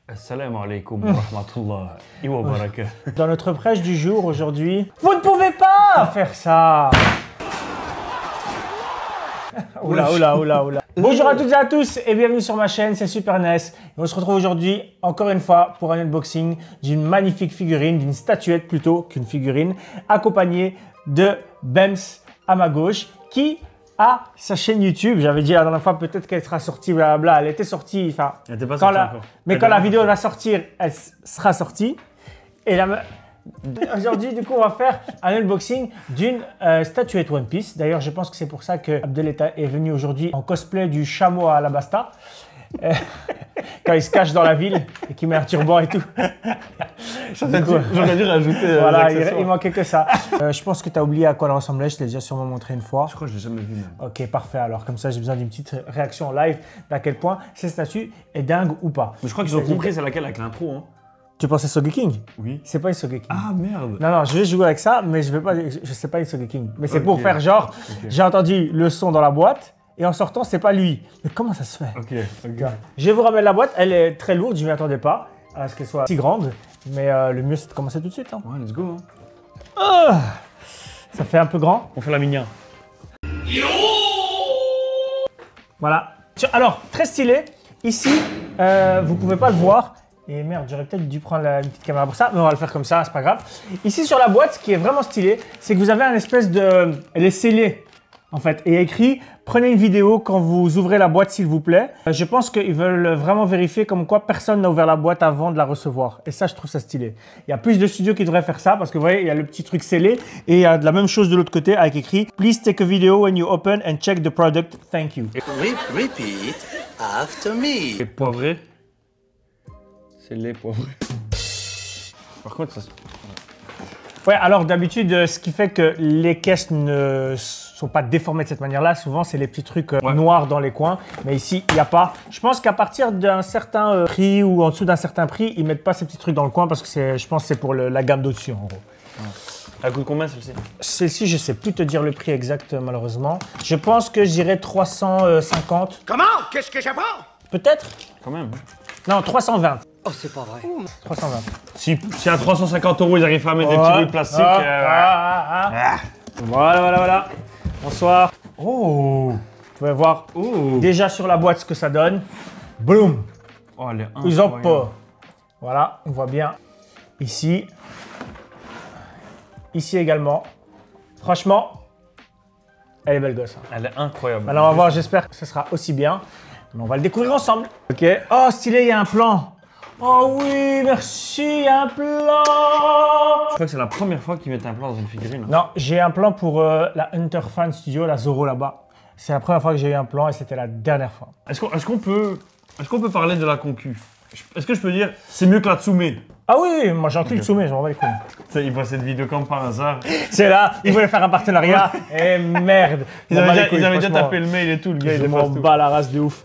Assalamu alaikum wa rahmatullahi wa barakatuh. Dans notre prêche du jour aujourd'hui, vous ne pouvez pas faire ça. Oula, oula, oula, oula. Bonjour à toutes et à tous et bienvenue sur ma chaîne, c'est Super NES. Et on se retrouve aujourd'hui, encore une fois, pour un unboxing d'une magnifique figurine, d'une statuette plutôt qu'une figurine, accompagnée de Bems à ma gauche, qui a sa chaîne YouTube. J'avais dit la dernière fois peut-être qu'elle sera sortie, blablabla. Elle était sortie, enfin, elle était pas sortie encore. Mais quand la vidéo va sortir, elle sera sortie. Et aujourd'hui, du coup, on va faire un unboxing d'une statuette One Piece. D'ailleurs, je pense que c'est pour ça que Abdel est venu aujourd'hui en cosplay du chameau à Alabasta. Quand il se cache dans la ville et qu'il met un turban et tout. J'aurais dû rajouter. Voilà, il manquait que ça. Je pense que tu as oublié à quoi elle ressemblait. Je t'ai déjà sûrement montré une fois. Je crois que je l'ai jamais vu même. Ok, parfait. Alors, comme ça, j'ai besoin d'une petite réaction en live d'à quel point cette statue est dingue ou pas. Mais je crois qu'ils ont compris c'est laquelle avec l'intro. Hein. Tu pensais Sogeking? Oui. C'est pas une Sogeking. Ah merde. Non, non, je vais jouer avec ça, mais je sais pas une Sogeking. Mais c'est pour faire genre, j'ai entendu le son dans la boîte. Et en sortant, c'est pas lui. Mais comment ça se fait? Ok. Je vais vous ramener la boîte. Elle est très lourde, je m'y attendais pas à ce qu'elle soit si grande. Mais le mieux, c'est de commencer tout de suite. Hein. Ouais, let's go. Hein. Ça fait un peu grand. On fait la mignon. Voilà. Alors, très stylé. Ici, vous pouvez pas le voir. Et merde, j'aurais peut-être dû prendre une petite caméra pour ça, mais on va le faire comme ça, c'est pas grave. Ici, sur la boîte, ce qui est vraiment stylé, c'est que vous avez un espèce de... Elle est scellée. En fait, et écrit « Prenez une vidéo quand vous ouvrez la boîte, s'il vous plaît ». Je pense qu'ils veulent vraiment vérifier comme quoi personne n'a ouvert la boîte avant de la recevoir. Et ça, je trouve ça stylé. Il y a plus de studios qui devraient faire ça parce que vous voyez, il y a le petit truc scellé et il y a de la même chose de l'autre côté avec écrit « Please take a video when you open and check the product. Thank you ». Repeat after me. Les poivrés. C'est les poivrés. Par contre, ça... Ouais, alors d'habitude, ce qui fait que les caisses ne sont pas déformées de cette manière-là, souvent c'est les petits trucs noirs dans les coins, mais ici il n'y a pas. Je pense qu'à partir d'un certain prix ou en dessous d'un certain prix, ils mettent pas ces petits trucs dans le coin parce que je pense que c'est pour la gamme d'au-dessus en gros. Ouais. Elle coûte combien celle-ci? Celle-ci, je sais plus te dire le prix exact malheureusement. Je pense que je dirais 350. Comment? Qu'est-ce que j'apprends? Peut-être? Quand même. Non, 320. Oh, c'est pas vrai. 320. Si à 350 € ils arrivent à mettre des petits bouts de plastique. Voilà. Bonsoir. Oh, vous pouvez voir déjà sur la boîte ce que ça donne. Boum. Oh, elle est incroyable. Ils ont pas. Voilà, on voit bien. Ici. Ici également. Franchement, elle est belle gosse. Hein. Elle est incroyable. Alors on va voir, j'espère que ce sera aussi bien. Mais on va le découvrir ensemble. Ok. Oh, stylé, il y a un plan. Oh oui, merci, il y a un plan. Je crois que c'est la première fois qu'ils mettent un plan dans une figurine. Non, j'ai un plan pour la Hunter Fan Studio, la Zoro là-bas. C'est la première fois que j'ai eu un plan et c'était la dernière fois. Est-ce qu'on peut parler de la concu? Est-ce que je peux dire c'est mieux que la Tsume? Ah oui, moi j'encule Tsume, j'en vais les couilles. Il voit cette vidéo comme par hasard. C'est là, ils voulaient faire un partenariat et merde. Ils avaient déjà tapé le mail et tout, le gars il Je m'en bats la race de ouf.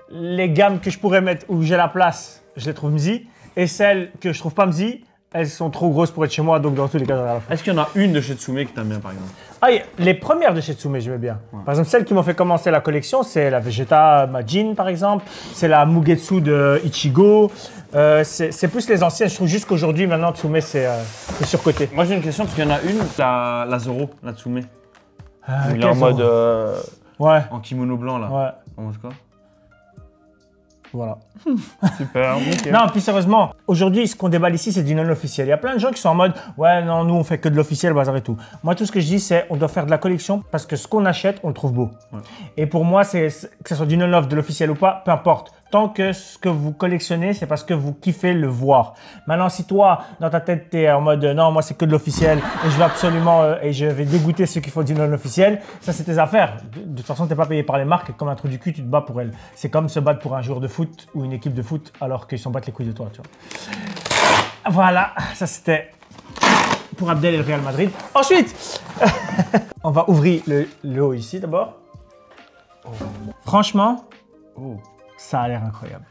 Les gammes que je pourrais mettre où j'ai la place, je les trouve mzi. Et celles que je trouve pas mzi, elles sont trop grosses pour être chez moi, donc dans tous les cas, j'en ai la fin. Est-ce qu'il y en a une de chez Tsume que t'aimes bien par exemple? Ah, les premières de chez Tsume, j'aimais bien. Ouais. Par exemple, celles qui m'ont fait commencer la collection, c'est la Vegeta Majin par exemple, c'est la Mugetsu de Ichigo. C'est plus les anciennes, je trouve juste qu'aujourd'hui, maintenant, Tsume, c'est surcoté. Moi, j'ai une question, parce qu'il y en a une, la Zoro, la Tsume. Il est en Zoro? mode... ouais. En kimono blanc, là. Ouais. En mode quoi? Voilà. Super, nickel. Non, plus sérieusement, aujourd'hui, ce qu'on déballe ici, c'est du non officiel. Il y a plein de gens qui sont en mode « Ouais, non, nous, on fait que de l'officiel, bazar et tout ». Moi, tout ce que je dis, c'est on doit faire de la collection parce que ce qu'on achète, on le trouve beau. Ouais. Et pour moi, que ce soit du non-off, de l'officiel ou pas, peu importe. Tant que ce que vous collectionnez, c'est parce que vous kiffez le voir. Maintenant, si toi, dans ta tête, tu es en mode « Non, moi, c'est que de l'officiel et je vais absolument et je vais dégoûter ceux qui font du non-officiel », ça, c'est tes affaires. De toute façon, tu n'es pas payé par les marques et comme un trou du cul, tu te bats pour elles. C'est comme se battre pour un joueur de foot ou une équipe de foot alors qu'ils s'en battent les couilles de toi, tu vois. Voilà, ça c'était pour Abdel et le Real Madrid. Ensuite, on va ouvrir le haut ici d'abord. Oh. Franchement, Ça a l'air incroyable.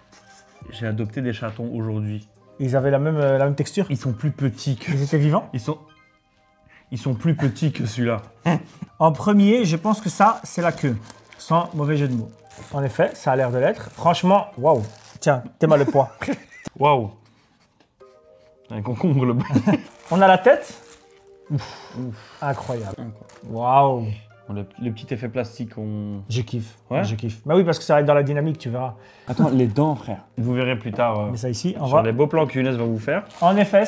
J'ai adopté des chatons aujourd'hui. Ils avaient la même texture. Ils sont plus petits que... Ils étaient vivants. Ils sont plus petits que celui-là. En premier, je pense que ça, c'est la queue. Sans mauvais jeu de mots. En effet, ça a l'air de l'être. Franchement, waouh. Tiens, t'es mal le poids. Waouh. Un concombre, le bas. On a la tête. Ouf. Incroyable. Waouh. Le petit effet plastique, on... Je kiffe. Ouais. Je kiffe. Mais oui, parce que ça va être dans la dynamique, tu verras. Attends, les dents, frère. Vous verrez plus tard Mais ça ici, on sur va. les beaux plans qu'Yunus va vous faire. En effet.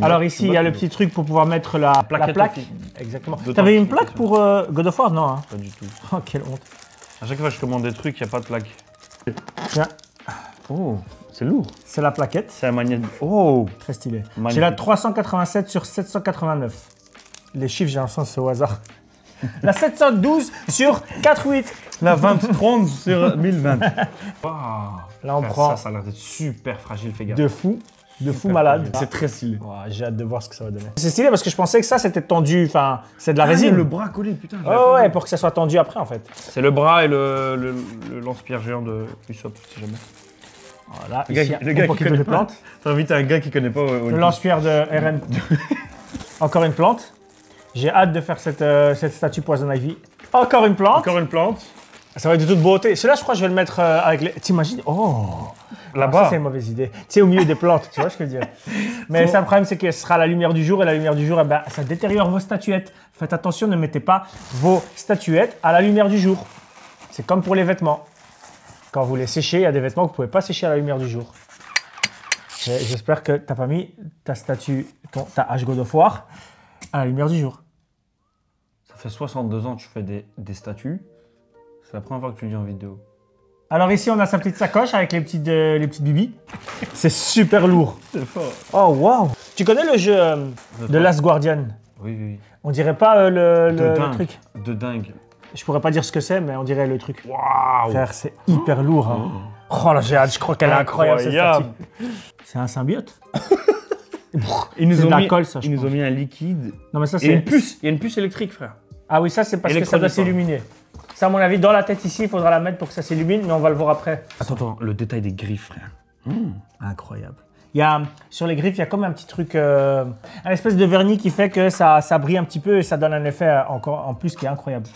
Alors ici, il y a le petit truc pour pouvoir mettre la plaque. aussi. Exactement. D'autant T'avais une que- plaque pour God of War? Non, hein. Pas du tout. Oh, quelle honte. À chaque fois que je commande des trucs, il n'y a pas de plaque. Tiens, Oh, c'est lourd. c'est la plaquette. C'est un magnet. Oh. Très stylé. Magnifique. J'ai la 387 sur 789. Les chiffres, j'ai l'impression que c'est au hasard. La 712 sur 48. La 20-30 sur 1020. Waouh. Là, on Frère, prend ça a l'air d'être super fragile, fais gaffe. de fou malade. C'est très stylé. Ouah, j'ai hâte de voir ce que ça va donner. C'est stylé parce que je pensais que ça, c'était tendu. Enfin, c'est de la résine. Le bras collé, putain. Oh ouais, pour que ça soit tendu après, en fait. C'est le bras et le lance-pierre géant de Usopp, si jamais. Voilà, Le gars, ici, le gars pour qui qu'il y ait connaît des pas. plantes. T'invites un gars qui connaît pas. Le lance-pierre de RN. Encore une plante. J'ai hâte de faire cette statue Poison Ivy. Encore une plante. Encore une plante. Ça va être de toute beauté. Celui-là, je crois que je vais le mettre avec les... T'imagines? Oh! Ça, Là-bas. c'est une mauvaise idée. Tu sais, au milieu des plantes, tu vois ce que je veux dire. Mais ça, le problème, c'est que ce sera la lumière du jour, et la lumière du jour, eh ben, ça détériore vos statuettes. Faites attention, ne mettez pas vos statuettes à la lumière du jour. C'est comme pour les vêtements. Quand vous les séchez, il y a des vêtements que vous ne pouvez pas sécher à la lumière du jour. Et j'espère que tu n'as pas mis ta statue, ta hache God of War, à la lumière du jour. Ça fait 62 ans que tu fais des statues. C'est la première fois que tu le dis en vidéo. Alors ici, on a sa petite sacoche avec les petites bibis. C'est super lourd. C'est fort. Oh, waouh! Tu connais le jeu de Last Guardian? Oui, oui. On dirait pas le dingue. truc. De dingue. Je pourrais pas dire ce que c'est, mais on dirait le truc. Waouh. Frère, c'est hyper lourd. Hein. Oh là, j'ai hâte, je crois qu'elle est incroyable cette statue. C'est un symbiote. Ils nous C'est ont de la mis, colle, ça, je ils nous pense. ont mis un liquide. Non, mais ça, Et c'est une puce. Il y a une puce électrique, frère. Ah oui, ça, c'est parce que ça doit Électronique, s'illuminer. Ça, à mon avis, dans la tête ici, il faudra la mettre pour que ça s'illumine, mais on va le voir après. Attends, le détail des griffes, frère. Incroyable. Il y a, sur les griffes, il y a comme un petit truc, un espèce de vernis qui fait que ça brille un petit peu et ça donne un effet encore en plus qui est incroyable.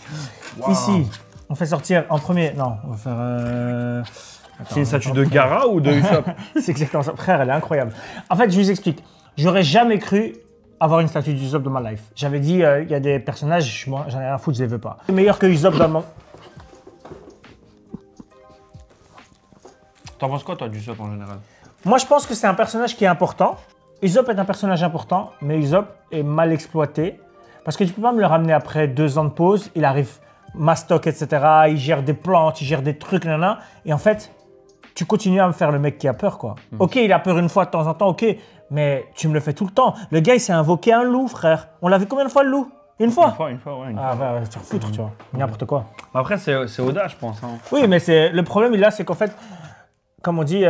Wow. Ici, on fait sortir en premier. Non, on va faire. C'est une statue de Gara ou de Usopp? C'est exactement ça. Frère, elle est incroyable. En fait, je vous explique. J'aurais jamais cru avoir une statue d'Usopp dans ma life. J'avais dit, il y a des personnages, moi, j'en ai rien à foutre, je les veux pas. C'est meilleur que Usopp dans mon. T'en penses quoi, toi, d'Usopp en général? Moi, je pense que c'est un personnage qui est important. Usopp est un personnage important, mais Usopp est mal exploité. Parce que tu peux pas me le ramener après 2 ans de pause. Il arrive mastoc, etc. Il gère des plantes, il gère des trucs, nanana. Et en fait, tu continues à me faire le mec qui a peur, quoi. Ok, il a peur une fois de temps en temps, ok. Mais tu me le fais tout le temps. Le gars, il s'est invoqué un loup, frère. On l'a vu combien de fois, le loup? Une fois? Une fois, ouais. Ah, va te refoutre, tu vois. N'importe quoi. Après, c'est Oda, je pense. Hein. Oui, mais le problème, là, c'est qu'en fait, comme on dit,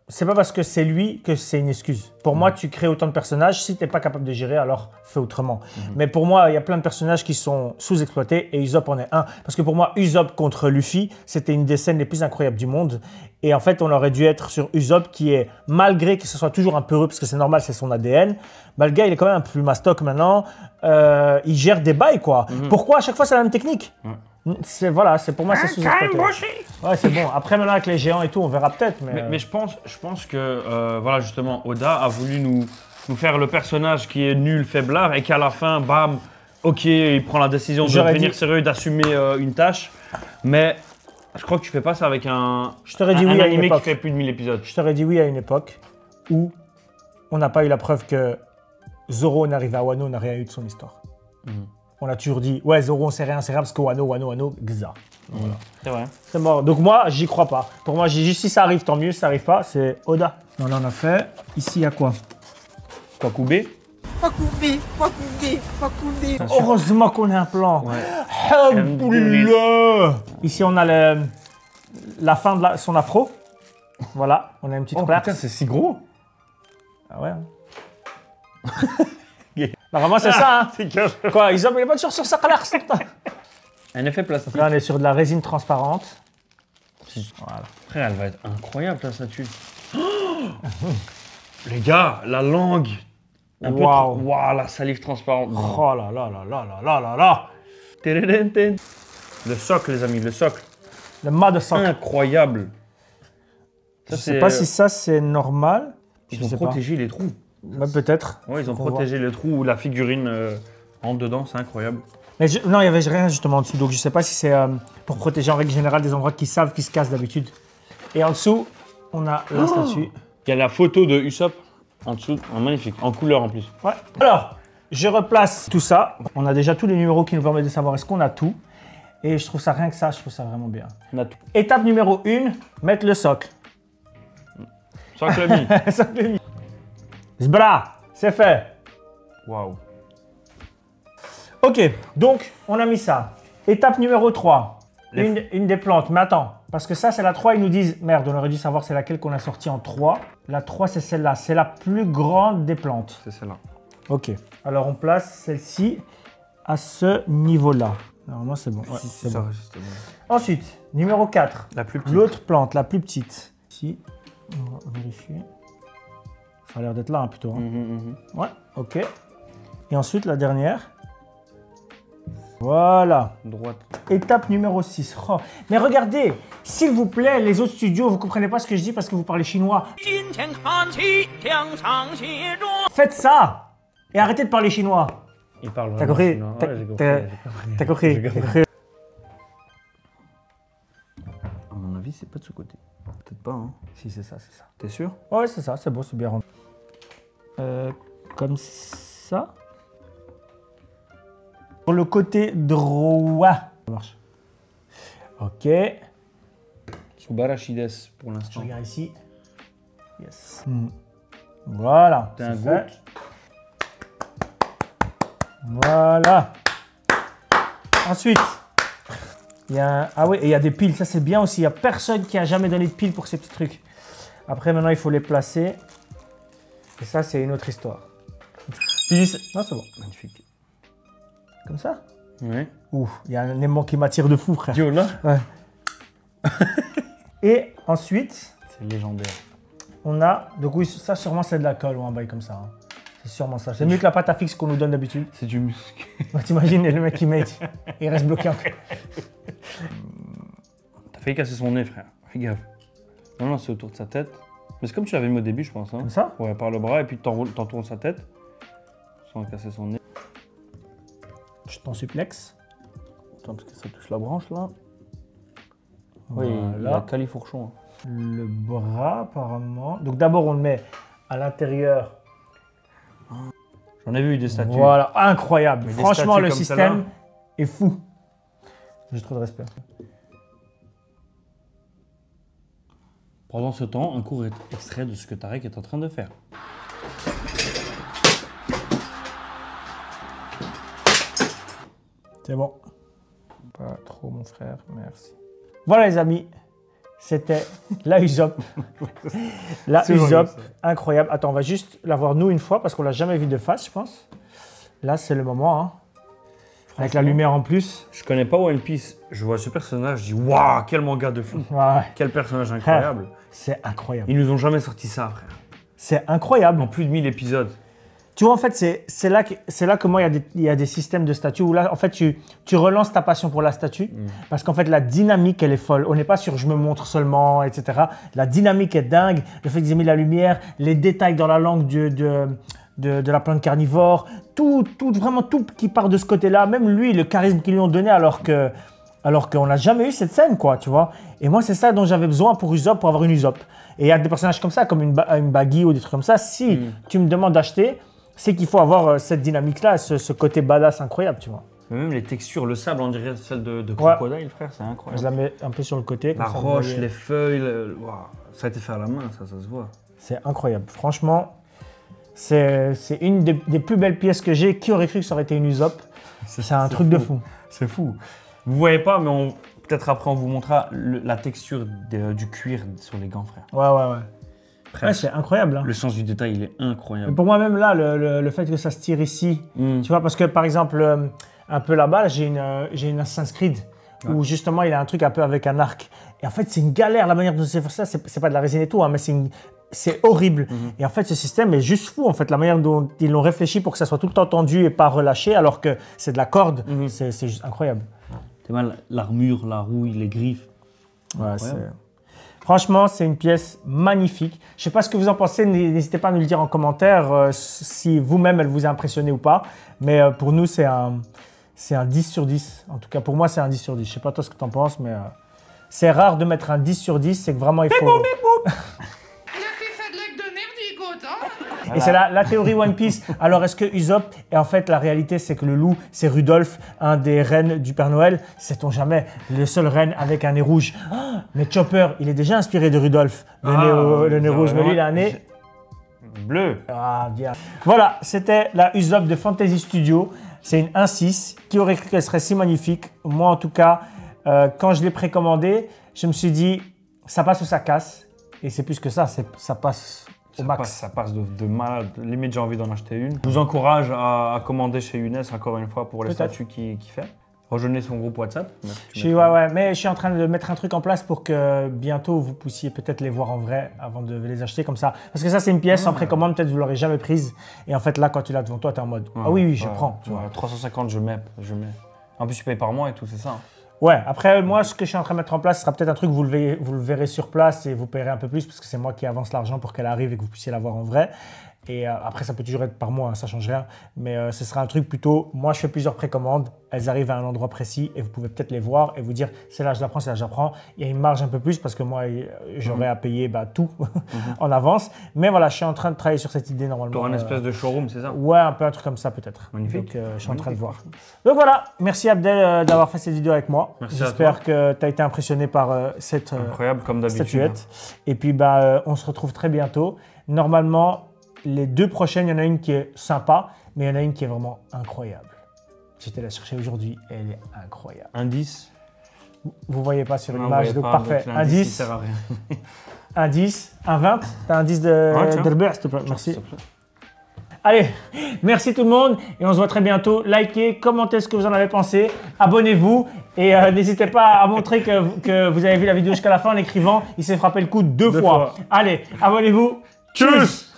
c'est pas parce que c'est lui que c'est une excuse. Pour moi, tu crées autant de personnages, si t'es pas capable de gérer, alors fais autrement. Mais pour moi, il y a plein de personnages qui sont sous-exploités et Usopp en est un. Parce que pour moi, Usopp contre Luffy, c'était une des scènes les plus incroyables du monde. Et en fait, on aurait dû être sur Usopp qui est, malgré que ce soit toujours un peu heureux, parce que c'est normal, c'est son ADN, bah, le gars, il est quand même un peu plus mastoc maintenant. Il gère des bails, quoi. Pourquoi à chaque fois, c'est la même technique? C'est pour moi, c'est sous-exploité. Ouais, c'est bon. Après, maintenant, avec les géants et tout, on verra peut-être. Mais je pense que, voilà, justement, Oda a voulu nous faire le personnage qui est nul, faiblard, et qu'à la fin, bam, ok, il prend la décision de devenir sérieux, d'assumer une tâche. Mais je crois que tu fais pas ça avec un animé qui fait plus de 1000 épisodes. Je t'aurais dit oui à une époque où on n'a pas eu la preuve que Zoro n'arrive à Wano, n'a rien eu de son histoire. On a toujours dit, ouais, Zoro, on sait rien, parce que Wano, gza. Voilà. C'est vrai. C'est mort. Donc moi, j'y crois pas. Pour moi, j'ai juste si ça arrive, tant mieux. Si ça arrive pas, c'est Oda. Non, là, on a fait. Ici, il y a quoi? Kwakubé. Heureusement qu'on a un plan. Ouais. Alhamdoulilah. Ici, on a la fin de son afro. Voilà, on a une petite place. Putain, c'est si gros. Ah ouais. Normalement, c'est ça, hein. Quoi, ils ont pas toujours sur sa colère. Un effet plastique. Là, on est sur de la résine transparente. Voilà. Frère, elle va être incroyable ta statue. Oh les gars, la langue. Un peu Waouh. Waouh, la salive transparente. Oh là là là là là là là là. Le socle, les amis, le socle. Le mât de socle. Incroyable. Je sais pas si ça c'est normal. Ils ont protégé les trous. Bah, peut-être. Ouais, ils ont protégé les trous où la figurine rentre dedans, c'est incroyable. Mais non, il n'y avait rien justement en dessous, donc je sais pas si c'est pour protéger en règle générale des endroits qui savent qui se cassent d'habitude. Et en dessous, on a la statue. Il y a la photo de Usopp en dessous, magnifique, en couleur en plus. Ouais. Alors, je replace tout ça. On a déjà tous les numéros qui nous permettent de savoir est-ce qu'on a tout. Et je trouve ça, rien que ça, je trouve ça vraiment bien. On a tout. Étape numéro 1, mettre le socle. Socle mis. Socle mis. Zbra, c'est fait. Waouh. Ok, donc on a mis ça. Étape numéro 3, une des plantes. Mais attends, parce que ça c'est la 3, ils nous disent, merde, on aurait dû savoir c'est laquelle qu'on a sortie en 3. La 3 c'est celle-là, c'est la plus grande des plantes. C'est celle-là. Ok, alors on place celle-ci à ce niveau-là. Normalement c'est bon. Ouais, c'est bon. Ensuite, numéro 4, la plus petite. L'autre plante, la plus petite. Ici, on va vérifier. Ça a l'air d'être là hein, plutôt. Hein. Ouais, ok. Et ensuite la dernière. Voilà. Droite. Étape numéro 6. Oh. Mais regardez, s'il vous plaît, les autres studios, vous ne comprenez pas ce que je dis parce que vous parlez chinois. Faites ça et arrêtez de parler chinois. Il parle vraiment T'as compris? chinois. T'as compris? À mon avis, c'est pas de ce côté. Peut-être pas, hein. Si, c'est ça, c'est ça. T'es sûr? Ouais, c'est ça, c'est beau, c'est bien rendu. Comme ça. Pour le côté droit. Ça marche. Ok. Subarachides pour Je l'instant. regarde ici. Yes. Voilà. T'es un c'est goût. fait. Voilà. Ensuite, il y a ah oui, et il y a des piles. Ça, c'est bien aussi. Il n'y a personne qui a jamais donné de piles pour ces petits trucs. Après, maintenant, il faut les placer. Et ça, c'est une autre histoire. Non, c'est bon. Magnifique. Comme ça? Ouais. Ouh, il y a un aimant qui m'attire de fou, frère. Yo, là. Ouais. Et ensuite, C'est légendaire. on a... Donc oui, ça, sûrement, c'est de la colle ou un bail comme ça. Hein. C'est sûrement ça. C'est mieux que la pâte à fixe qu'on nous donne d'habitude. C'est du muscle. T'imagines le mec qui met, il reste bloqué encore. T'as failli casser son nez, frère. Fais gaffe. Non, non, c'est autour de sa tête. Mais c'est comme tu l'avais mis au début, je pense. Hein. Comme ça? Ouais, par le bras, et puis t'entournes sa tête. Sans casser son nez. Je t'en suplexe. Attends, parce que ça touche la branche, là. Oui, Voilà. il a califourchon. Hein. Le bras, apparemment. Donc d'abord, on le met à l'intérieur. J'en ai vu des statues. Voilà, incroyable. Mais des Franchement, statues le comme système celle-là. est fou. J'ai trop de respect. Pendant ce temps, un court extrait de ce que Tarek est en train de faire. C'est bon. Pas trop, mon frère, merci. Voilà, les amis. C'était la Usopp. La C'est Usopp, vrai, incroyable. Attends, on va juste la voir nous une fois parce qu'on l'a jamais vue de face, je pense. Là, c'est le moment. Hein. Avec la lumière en plus. Je connais pas One Piece. Je vois ce personnage, je dis waouh, quel manga de fou. Ouais, Quel personnage incroyable. c'est incroyable. Ils nous ont jamais sorti ça, frère. C'est incroyable. En plus de 1000 épisodes. Tu vois, en fait, c'est là que moi, il y a des systèmes de statues où là, en fait, tu relances ta passion pour la statue. Parce qu'en fait, la dynamique, elle est folle. On n'est pas sur je me montre seulement, etc. La dynamique est dingue. Le fait qu'ils aient mis la lumière, les détails dans la langue de la plante carnivore, vraiment tout qui part de ce côté-là. Même lui, le charisme qu'ils lui ont donné alors qu'on n'a jamais eu cette scène, quoi, tu vois. Et moi, c'est ça dont j'avais besoin pour Usopp, pour avoir une Usopp. Et il y a des personnages comme ça, comme une Baggy ou des trucs comme ça. Si tu me demandes d'acheter, c'est qu'il faut avoir cette dynamique-là, ce côté badass incroyable, tu vois. Mais même les textures, le sable, on dirait celle de crocodile, frère, c'est incroyable. Je la mets un peu sur le côté. La comme ça, vous roche, voyez. les feuilles, waouh. Ça a été fait à la main, ça se voit. C'est incroyable. Franchement, c'est une des plus belles pièces que j'ai. Qui aurait cru que ça aurait été une Usopp? C'est un truc de fou. C'est fou. Vous voyez pas, mais peut-être après on vous montrera la texture du cuir sur les gants, frère. Ouais. Frère, Ouais, c'est incroyable. Hein. le sens du détail, il est Mais incroyable. pour moi, même là, le fait que ça se tire ici, tu vois, parce que par exemple, un peu là-bas, j'ai une Assassin's Creed où justement il a un truc un peu avec un arc. Et en fait, c'est une galère la manière dont c'est fait ça. C'est pas de la résine et tout, hein, mais c'est horrible. Et en fait, ce système est juste fou, en fait, la manière dont ils l'ont réfléchi pour que ça soit tout le temps tendu et pas relâché, alors que c'est de la corde. C'est juste incroyable. T'es mal, l'armure, la rouille, les griffes. Ouais, franchement, c'est une pièce magnifique. Je ne sais pas ce que vous en pensez, n'hésitez pas à nous le dire en commentaire si vous-même elle vous a impressionné ou pas. Mais pour nous, c'est un 10 sur 10. En tout cas, pour moi, c'est un 10 sur 10. Je ne sais pas toi ce que tu en penses, mais c'est rare de mettre un 10 sur 10. C'est que vraiment, il faut... Et c'est la théorie One Piece. Alors, est-ce que Usopp... Et en fait, la réalité, c'est que le loup, c'est Rudolph, un des reines du Père Noël. Sait-on jamais, le seul reine avec un nez rouge. Oh, mais Chopper, il est déjà inspiré de Rudolph. Le nez rouge, mais lui, il a un nez... bleu. Ah, bien. Voilà, c'était la Usopp de Fantasy Studio. C'est une 1.6. Qui aurait cru qu'elle serait si magnifique? Moi, en tout cas, quand je l'ai précommandée, je me suis dit, ça passe ou ça casse. Et c'est plus que ça, ça passe... Ça passe de malade. Limite, j'ai envie d'en acheter une. Je vous encourage à commander chez Younes, encore une fois, pour les statuts qu'il fait. Rejoignez son groupe WhatsApp. Mais je suis en train de mettre un truc en place pour que bientôt vous puissiez peut-être les voir en vrai avant de les acheter comme ça. Parce que ça, c'est une pièce en précommande, peut-être vous ne l'aurez jamais prise. Et en fait, là, quand tu l'as devant toi, tu es en mode ah oui, je prends. Tu vois. 350, je mets. En plus, tu payes par mois et tout, c'est ça. Hein. Ouais, après, moi, ce que je suis en train de mettre en place, ce sera peut-être un truc, vous le verrez sur place et vous paierez un peu plus parce que c'est moi qui avance l'argent pour qu'elle arrive et que vous puissiez la voir en vrai. Et après, ça peut toujours être par mois, hein, ça ne change rien. Mais ce sera un truc plutôt, moi, je fais plusieurs précommandes, elles arrivent à un endroit précis et vous pouvez peut-être les voir et vous dire, c'est là je la prends, c'est là je la prends. Il y a une marge un peu plus parce que moi, j'aurais à payer tout en avance. Mais voilà, je suis en train de travailler sur cette idée normalement. Tu auras une espèce de showroom, c'est ça? Ouais, un peu un truc comme ça peut-être. Magnifique. Donc, je suis en train de voir. Donc voilà, merci Abdel d'avoir fait cette vidéo avec moi. J'espère que tu as été impressionné par cette incroyable comme d'habitude. Statuette. Et puis, on se retrouve très bientôt. Normalement, les 2 prochaines, il y en a une qui est sympa, mais il y en a une qui est vraiment incroyable. J'étais la chercher aujourd'hui et elle est incroyable. Un 10. Vous ne voyez pas sur l'image, donc parfait. Donc un 10, sert à rien. un 10, un 20. Tu as un 10 d'Herbert, s'il te plaît. Merci. Allez, merci tout le monde et on se voit très bientôt. Likez, commentez ce que vous en avez pensé, abonnez-vous et n'hésitez pas à montrer que vous avez vu la vidéo jusqu'à la fin en écrivant. Il s'est frappé le coude deux fois. Allez, abonnez-vous. Tchuss.